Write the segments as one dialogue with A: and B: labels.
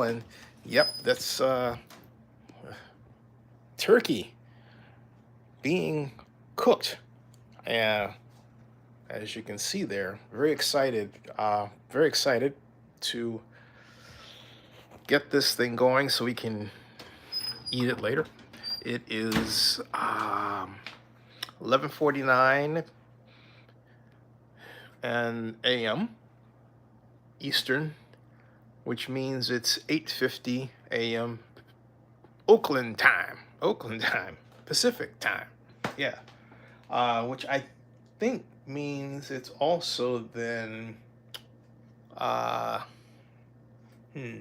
A: And yep, that's turkey being cooked. Yeah, as you can see there, very excited. Very excited to get this thing going so we can eat it later. It is 11:49 and a.m. Eastern, which means it's 8:50 a.m. Oakland time. Oakland time. Pacific time. Yeah. Which I think means it's also then uh, hmm,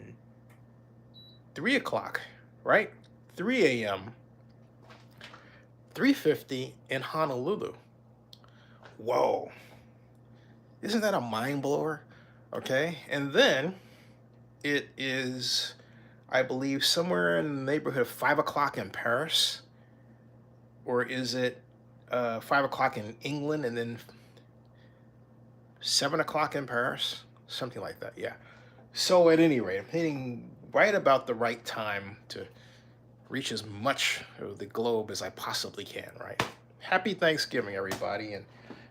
A: 3 o'clock, right? 3 a.m. 3:50 in Honolulu. Whoa. Isn't that a mind blower? Okay. And then it is, I believe, somewhere in the neighborhood of 5 o'clock in Paris. Or is it 5 o'clock in England and then 7 o'clock in Paris? Something like that, yeah. So at any rate, I'm hitting right about the right time to reach as much of the globe as I possibly can, right? Happy Thanksgiving, everybody. And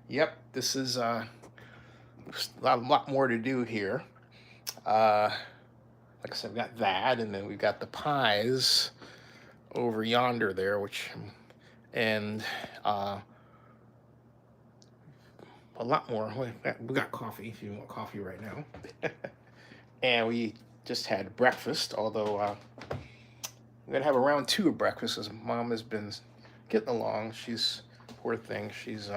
A: yep, this is a lot more to do here. Like I said, we got that, and then we've got the pies over yonder there, and a lot more. We got coffee if you want coffee right now. And we just had breakfast, although I'm going to have a round two of breakfast as mom has been getting along. She's, poor thing, she's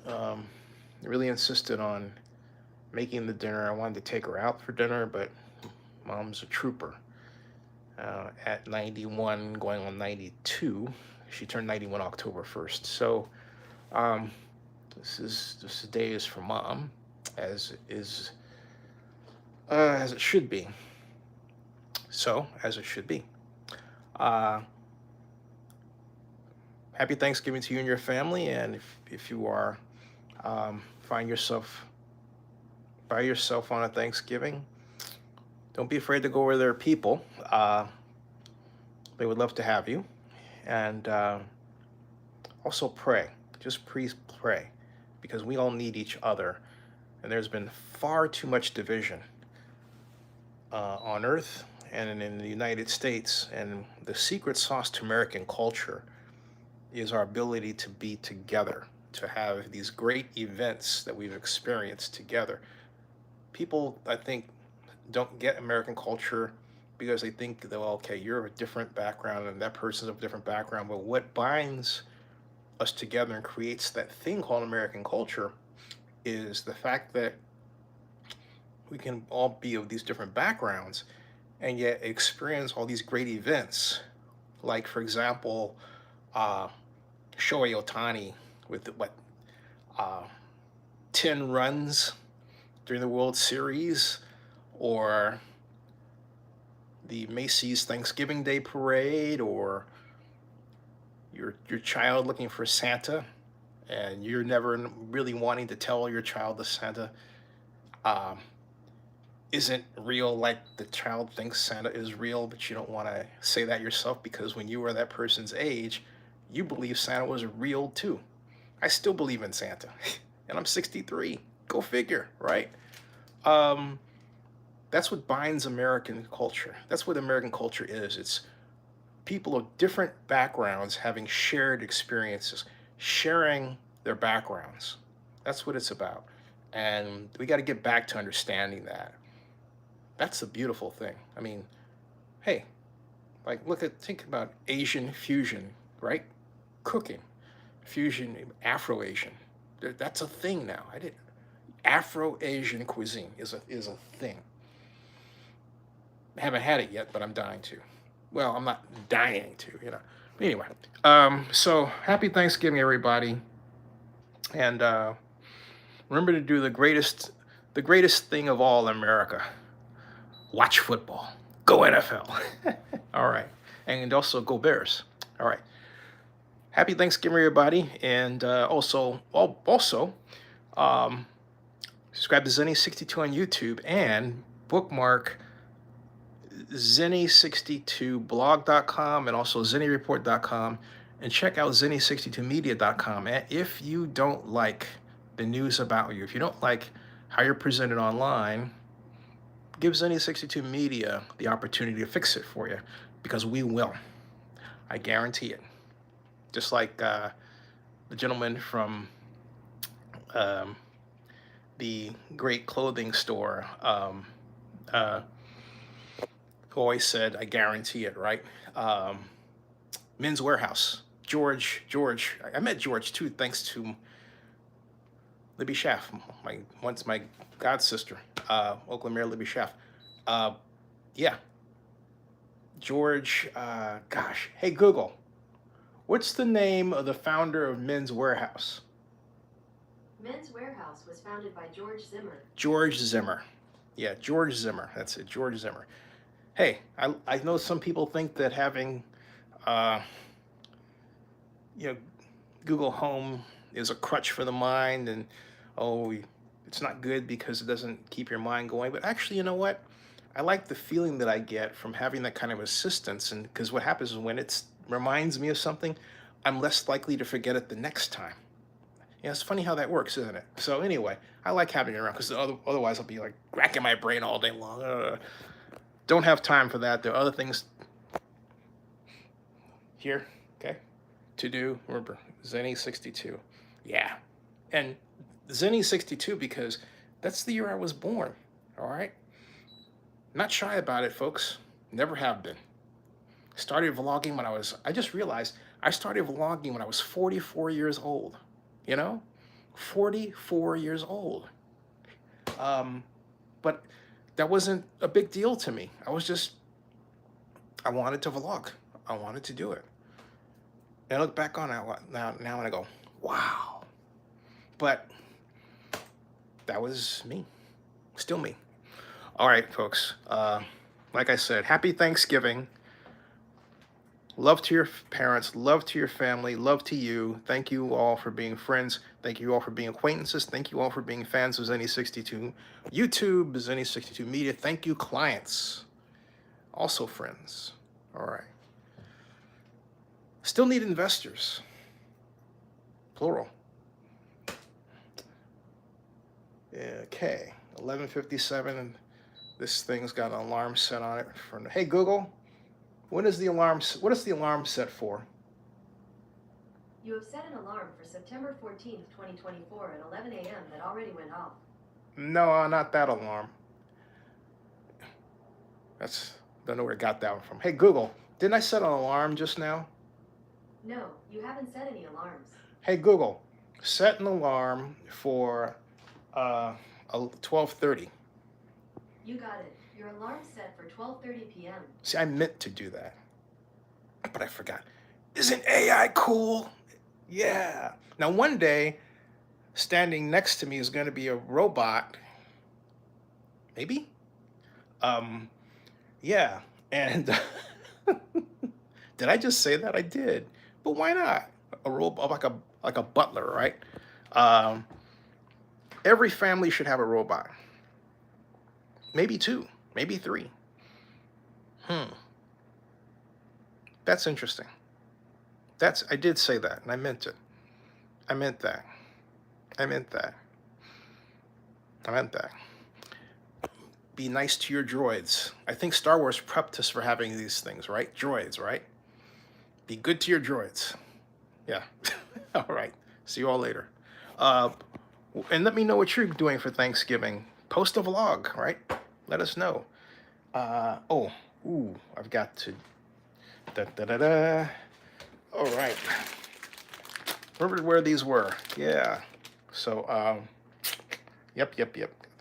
A: um, really insisted on making the dinner. I wanted to take her out for dinner, but mom's a trooper. At 91, going on 92. She turned 91 October 1st. So this day is for mom, as it should be. So as it should be. Happy Thanksgiving to you and your family, and if you are find yourself by yourself on a Thanksgiving, don't be afraid to go where there are people. They would love to have you, and also pray. Just please pray, because we all need each other, and there's been far too much division on Earth and in the United States. And the secret sauce to American culture is our ability to be together, to have these great events that we've experienced together. People, I think, don't get American culture because they think that, well, okay, you're of a different background and that person's of a different background. But what binds us together and creates that thing called American culture is the fact that we can all be of these different backgrounds and yet experience all these great events. Like, for example, Shohei Ohtani with uh, 10 runs during the World Series, or the Macy's Thanksgiving Day Parade, or your child looking for Santa, and you're never really wanting to tell your child the Santa isn't real, like the child thinks Santa is real, but you don't want to say that yourself because when you were that person's age, you believe Santa was real too. I still believe in Santa, and I'm 63. Go figure, right? Um, that's what binds American culture. That's what American culture is. It's people of different backgrounds having shared experiences, sharing their backgrounds. That's what it's about. And we got to get back to understanding that. That's the beautiful thing. I mean, hey, like think about Asian fusion, right? Cooking, fusion, Afro-Asian. That's a thing now. I didn't. Afro-Asian cuisine is a thing. I haven't had it yet, but I'm dying to. Well, I'm not dying to, you know. But anyway, so happy Thanksgiving, everybody, and remember to do the greatest thing of all in America. Watch football. Go NFL. All right, and also go Bears. All right. Happy Thanksgiving, everybody, and also um, subscribe to Zenny62 on YouTube and bookmark Zenny62blog.com and also ZennyReport.com, and check out Zenny62media.com. And if you don't like the news about you, if you don't like how you're presented online, give Zenny62 Media the opportunity to fix it for you, because we will. I guarantee it. Just like the gentleman from um, the great clothing store who always said, I guarantee it, right? Men's Warehouse. George. I met George too, thanks to Libby Schaff, my god sister, Oakland Mayor Libby Schaff. Yeah, George. Gosh, hey Google, what's the name of the founder of Men's Warehouse?
B: Men's Warehouse was founded by George Zimmer.
A: George Zimmer. Yeah, George Zimmer. That's it, George Zimmer. Hey, I know some people think that having, you know, Google Home is a crutch for the mind, and it's not good because it doesn't keep your mind going. But actually, you know what? I like the feeling that I get from having that kind of assistance, and because what happens is when it reminds me of something, I'm less likely to forget it the next time. Yeah, it's funny how that works, isn't it? So anyway, I like having it around because otherwise I'll be like racking my brain all day long. Don't have time for that. There are other things here, okay, to do. Remember, Zenny62. Yeah. And Zenny62 because that's the year I was born, all right? Not shy about it, folks. Never have been. Started vlogging when I just realized I started vlogging when I was 44 years old, you know? 44 years old. But that wasn't a big deal to me. I wanted to vlog. I wanted to do it. And I look back on it now and I go, wow. But that was me. Still me. All right, folks. Like I said, happy Thanksgiving. Love to your parents, love to your family, love to you. Thank you all for being friends. Thank you all for being acquaintances. Thank you all for being fans of Zenny62 YouTube, Zenny62 Media. Thank you, clients. Also friends. All right. Still need investors. Plural. Okay, 11:57. This thing's got an alarm set on it. Hey, Google. What is the alarm set for?
B: You have set an alarm for September 14th, 2024 at 11 a.m. that already went off.
A: No, not that alarm. Don't know where I got that one from. Hey, Google, didn't I set an alarm just now?
B: No, you haven't set any alarms.
A: Hey, Google, set an alarm for 12:30.
B: You got it. Your alarm's set for 12:30 p.m.
A: See, I meant to do that, but I forgot. Isn't AI cool? Yeah. Now, one day, standing next to me is going to be a robot. Maybe? Yeah. And did I just say that? I did. But why not? A robot, like a butler, right? Every family should have a robot. Maybe 2, maybe 3. That's interesting. I did say that, and I meant it. I meant that. Be nice to your droids. I think Star Wars prepped us for having these things, right? Droids, right? Be good to your droids. Yeah. All right. See you all later. And let me know what you're doing for Thanksgiving. Post a vlog, right? Let us know. I've got to. All right. Remember where these were? Yeah. So, yep.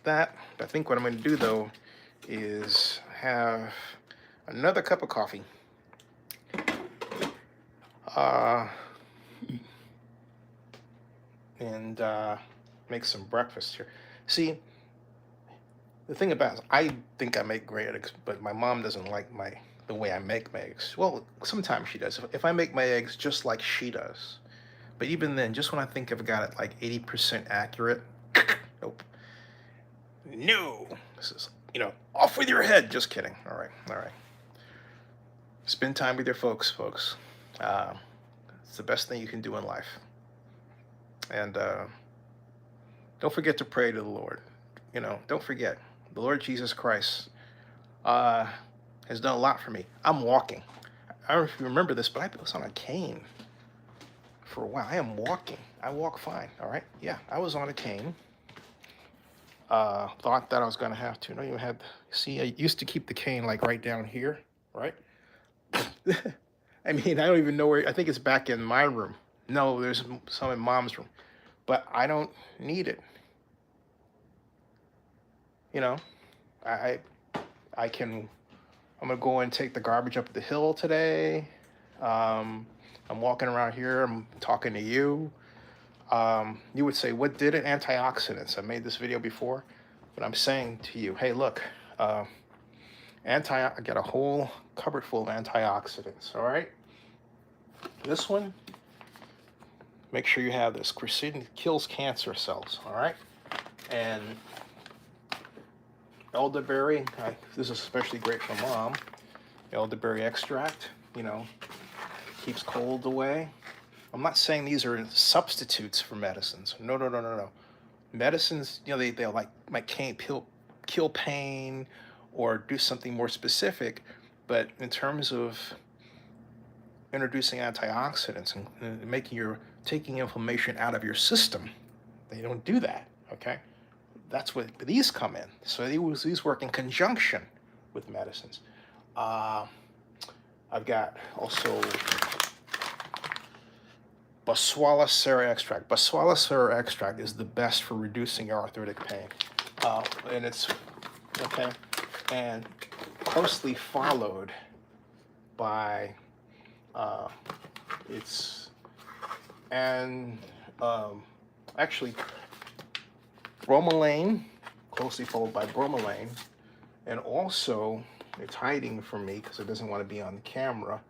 A: That. I think what I'm going to do though is have another cup of coffee. And make some breakfast here. See, the thing about it is, I think I make great eggs, but my mom doesn't like the way I make my eggs. Well, sometimes she does. If I make my eggs just like she does. But even then, just when I think I've got it like 80% accurate, nope. No. This is off with your head. Just kidding. All right. All right. Spend time with your folks. Uh, it's the best thing you can do in life. And don't forget to pray to the Lord. Don't forget. The Lord Jesus Christ uh, has done a lot for me. I'm walking. I don't know if you remember this, but I was on a cane for a while. I am walking. I walk fine. All right. Yeah, I was on a cane. Thought that I was going to have to. No, you had. See, I used to keep the cane like right down here, right? I mean, I don't even know where. I think it's back in my room. No, there's some in Mom's room, but I don't need it. You know, I I can. I'm gonna go and take the garbage up the hill today. I'm walking around here. I'm talking to you. You would say, "What did it?" Antioxidants. I made this video before, but I'm saying to you, hey, look, I got a whole cupboard full of antioxidants. All right, this one. Make sure you have this. Quercetin kills cancer cells. All right, and elderberry. This is especially great for Mom. Elderberry extract. Keeps cold away. I'm not saying these are substitutes for medicines. No, no, no, no, no. Medicines, they like might can't kill pain or do something more specific, but in terms of introducing antioxidants and taking inflammation out of your system, they don't do that. Okay, that's where these come in. So these work in conjunction with medicines. I've got also Boswellia sera extract. Boswellia sera extract is the best for reducing your arthritic pain. And it's, okay, and closely followed by, actually, bromelain, closely followed by bromelain, and also, it's hiding from me because it doesn't want to be on the camera,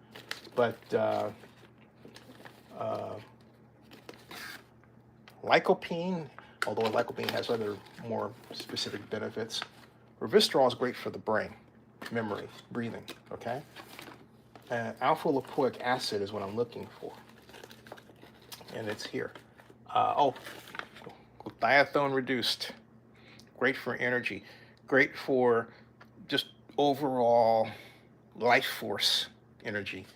A: but lycopene, although lycopene has other more specific benefits. Resveratrol is great for the brain, memory, breathing, okay? And alpha lipoic acid is what I'm looking for. And it's here. Glutathione reduced. Great for energy. Great for just overall life force energy.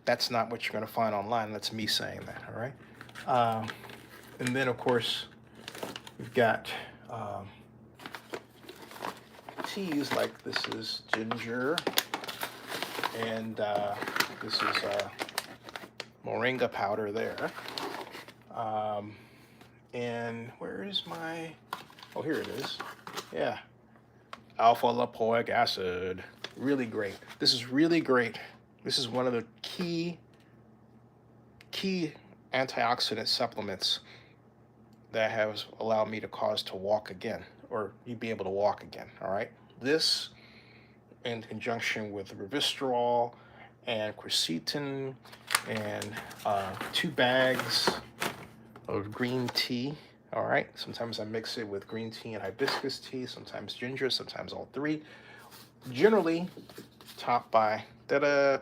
A: That's not what you're going to find online. That's me saying that, all right? And then, of course, we've got teas like this is ginger, and this is moringa powder there. And where is my, oh, here it is. Yeah, alpha lipoic acid. Really great. This is really great. This is one of the key antioxidant supplements that has allowed me to walk again, or you be able to walk again. All right. This, in conjunction with resveratrol and quercetin, and 2 bags of green tea. All right. Sometimes I mix it with green tea and hibiscus tea. Sometimes ginger. Sometimes all 3. Generally, topped by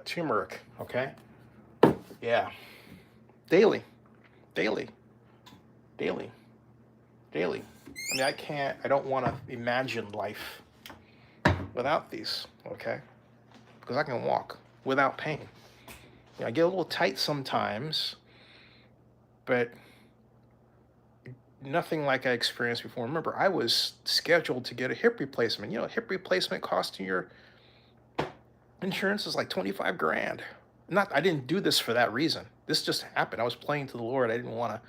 A: turmeric. Okay. Yeah. Daily. I mean, I don't want to imagine life without these, okay? Because I can walk without pain. I get a little tight sometimes, but nothing like I experienced before. Remember, I was scheduled to get a hip replacement. Hip replacement costing your insurance is like 25 grand. I didn't do this for that reason. This just happened. I was playing to the Lord. I didn't want to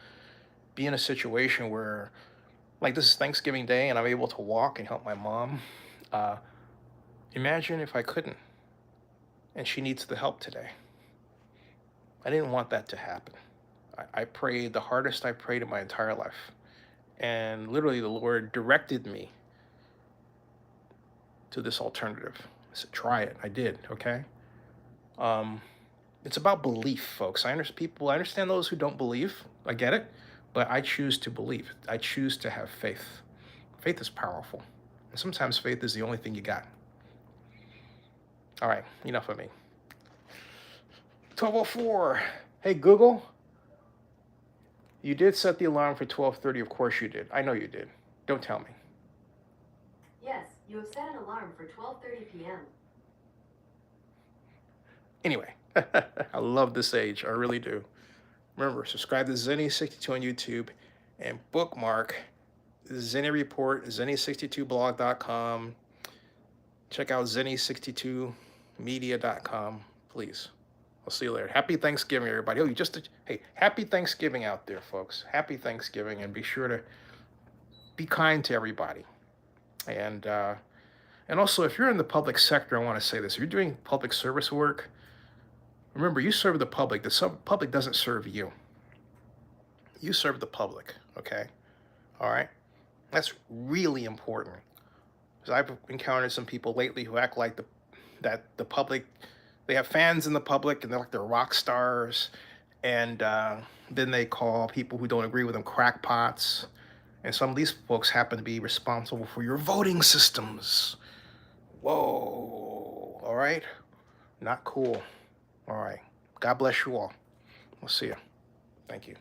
A: be in a situation where, like, this is Thanksgiving Day and I'm able to walk and help my mom. Imagine if I couldn't and she needs the help today. I didn't want that to happen. I prayed the hardest I prayed in my entire life. And literally the Lord directed me to this alternative. I said, try it. I did, okay? It's about belief, folks. I understand those who don't believe. I get it. But I choose to believe. I choose to have faith. Faith is powerful. And sometimes faith is the only thing you got. All right, enough of me. 12:04. Hey Google, you did set the alarm for 12:30. Of course you did. I know you did. Don't tell me.
B: Yes, you have set an alarm for 12:30 p.m.
A: Anyway, I love this age. I really do. Remember, subscribe to Zenny62 on YouTube and bookmark Zenny Report, Zenny62blog.com. Check out Zenny62media.com, please. I'll see you later. Happy Thanksgiving, everybody. Oh, hey, happy Thanksgiving out there, folks. Happy Thanksgiving, and be sure to be kind to everybody. And also, if you're in the public sector, I want to say this: if you're doing public service work, remember, you serve the public. The public doesn't serve you. You serve the public. Okay, all right. That's really important. Because I've encountered some people lately who act like the public, they have fans in the public and they're like they're rock stars, and then they call people who don't agree with them crackpots. And some of these folks happen to be responsible for your voting systems. Whoa! All right, not cool. All right. God bless you all. We'll see you. Thank you.